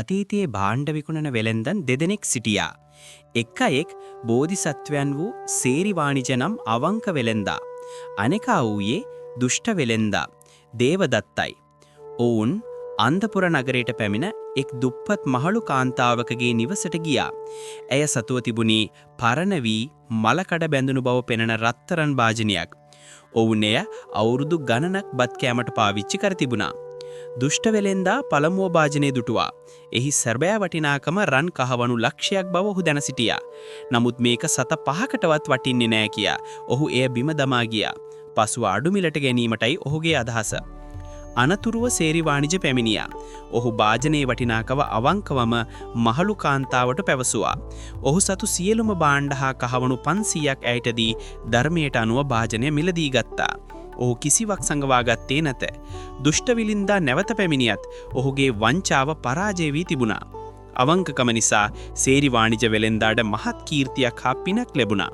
අතීතයේ භාණ්ඩ විකුණන වෙළෙන්දන් දෙදෙනෙක් සිටියා. එක් අයෙක් බෝධිසත්වයන් වූ සේරි වාණිජ නම් අවංක වෙළෙන්දා. අනෙකා වූයේ දුෂ්ට වෙළෙන්දා දේවදත්තයි. ඔවුන් අන්ධපුර නගරයට පැමිණ එක් දුප්පත් මහලු කාන්තාවකගේ නිවසට ගියා. ඇය සතුව තිබුණේ පරණ වී මලකඩ බැඳුණු බව පෙනෙන රත්තරන් භාජනයක්. ඔවුන් එය අවුරුදු ගණනක් බත් කෑමට පාවිච්චි කර තිබුණා. දුෂ්ට වෙළෙන්දා පළමුව භාජනය දුටුවා. එහි සැබෑ වටිනාකම රන් කහවණු ලක්ෂයක් බව ඔහු දැන සිටියා. නමුත් මේක සත 5කටවත් වටින්නේ නෑ කියා ඔහු එය බිම දමා ගියා. පසුව අඩු මිලට ගැනීමටයි ඔහුගේ අදහස. අනතුරුව සේරි වාණිජ පැමිණියා. ඔහු භාජනයේ වටිනාකම අවංකවම මහලු කාන්තාවට පැවසුවා. ඔහු සතු සියලුම භාණ්ඩ හා කහවණු 500ක් ඇයට දී ධර්මයට අනුව භාජනය මිලදී ගත්තා. ඔහු කිසිවක් සංගවා ගත්තේ නැත. දුෂ්ට විලින්දා නැවත පැමිණියත් ඔහුගේ වංචාව පරාජය වී තිබුණා. අවංකකම නිසා සේරි වාණිජ වෙළෙන්දාට මහත් කීර්තියක් හා පිනක් ලැබුණා.